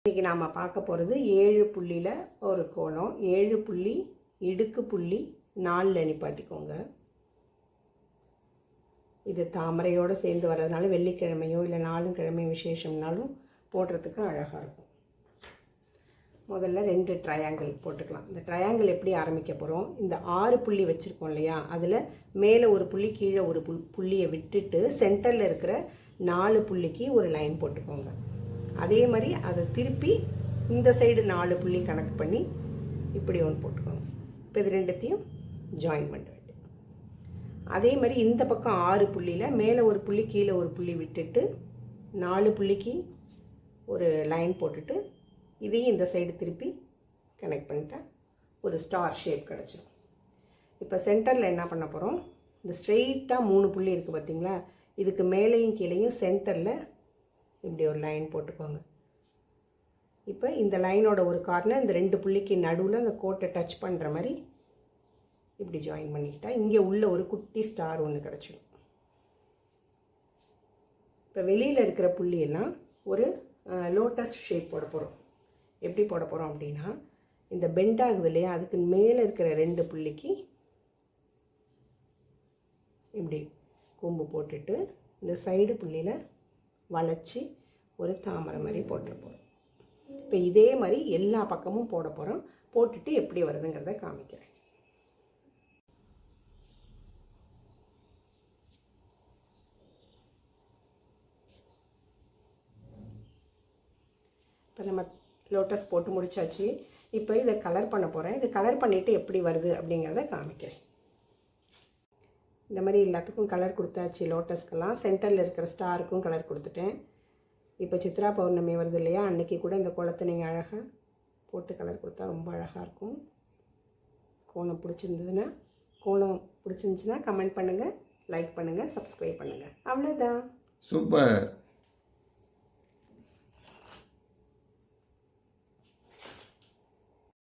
இன்றைக்கி நாம் பார்க்க போகிறது 7 புள்ளியில் ஒரு கோலம். 7 புள்ளி இடுக்கு புள்ளி 4 நிப்பாட்டிக்கோங்க. இது தாமரையோடு சேர்ந்து வர்றதுனால வெள்ளிக்கிழமையோ இல்லை 4 கிழமை விசேஷம்னாலும் போடுறதுக்கு அழகாக இருக்கும். முதல்ல 2 ட்ரையாங்கிள் போட்டுக்கலாம். இந்த ட்ரையாங்கிள் எப்படி ஆரம்பிக்க போகிறோம், இந்த 6 புள்ளி வச்சுருக்கோம் இல்லையா, அதில் மேலே ஒரு புள்ளி கீழே ஒரு புள்ளியை விட்டுட்டு சென்டரில் இருக்கிற 4 புள்ளிக்கு ஒரு லைன் போட்டுக்கோங்க. அதே மாதிரி அதை திருப்பி இந்த சைடு 4 புள்ளி கணக்கு பண்ணி இப்படி ஒன்று போட்டுக்கோங்க. இப்போ இது ரெண்டுத்தையும் ஜாயின் பண்ண வேண்டும். அதே மாதிரி இந்த பக்கம் 6 புள்ளியில் மேலே ஒரு புள்ளி கீழே ஒரு புள்ளி விட்டுட்டு 4 புள்ளிக்கு ஒரு லைன் போட்டுட்டு இதையும் இந்த சைடு திருப்பி கனெக்ட் பண்ணிட்டா ஒரு ஸ்டார் ஷேப் கிடச்சிடும். இப்போ சென்டரில் என்ன பண்ண போகிறோம், இந்த ஸ்ட்ரெயிட்டாக 3 புள்ளி இருக்குது பார்த்திங்களா, இதுக்கு மேலேயும் கீழேயும் சென்டரில் இப்படி ஒரு லைன் போட்டுக்கோங்க. இப்போ இந்த லைனோட ஒரு கார்னர் இந்த 2 புள்ளிக்கு நடுவில் அந்த கோட்டை டச் பண்ணுற மாதிரி இப்படி ஜாயின் பண்ணிக்கிட்டால் இங்கே உள்ள ஒரு குட்டி ஸ்டார் ஒன்று கிடச்சிடும். இப்போ வெளியில் இருக்கிற புள்ளியெல்லாம் ஒரு லோட்டஸ் ஷேப் போட போகிறோம். எப்படி போட போகிறோம் அப்படின்னா, இந்த பெண்ட் ஆகுது இல்லையா, அதுக்கு மேலே இருக்கிற 2 புள்ளிக்கு இப்படி கொம்பு போட்டுட்டு இந்த சைடு புள்ளியில் வளைச்சி ஒரு தாமரை மாதிரி போட்டுருப்போம். இப்போ இதே மாதிரி எல்லா பக்கமும் போட போகிறோம். போட்டுட்டு எப்படி வருதுங்கிறத காமிக்கிறேன். இப்போ நம்ம லோட்டஸ் போட்டு முடிச்சாச்சு. இப்போ இதை கலர் பண்ண போகிறேன். இதை கலர் பண்ணிவிட்டு எப்படி வருது அப்படிங்கிறத காமிக்கிறேன். இந்த மாதிரி எல்லாத்துக்கும் கலர் கொடுத்தாச்சு. லோட்டஸ்க்கெல்லாம் சென்டரில் இருக்கிற ஸ்டாருக்கும் கலர் கொடுத்துட்டேன். இப்போ சித்ரா பௌர்ணமி வருது இல்லையா, அன்றைக்கி கூட இந்த கோலத்தை நீங்கள் அழகாக போட்டு கலர் கொடுத்தா ரொம்ப அழகாக இருக்கும். கோலம் பிடிச்சிருந்துச்சுன்னா கமெண்ட் பண்ணுங்கள், லைக் பண்ணுங்கள், சப்ஸ்கிரைப் பண்ணுங்கள். அவ்வளோதான். சூப்பர்.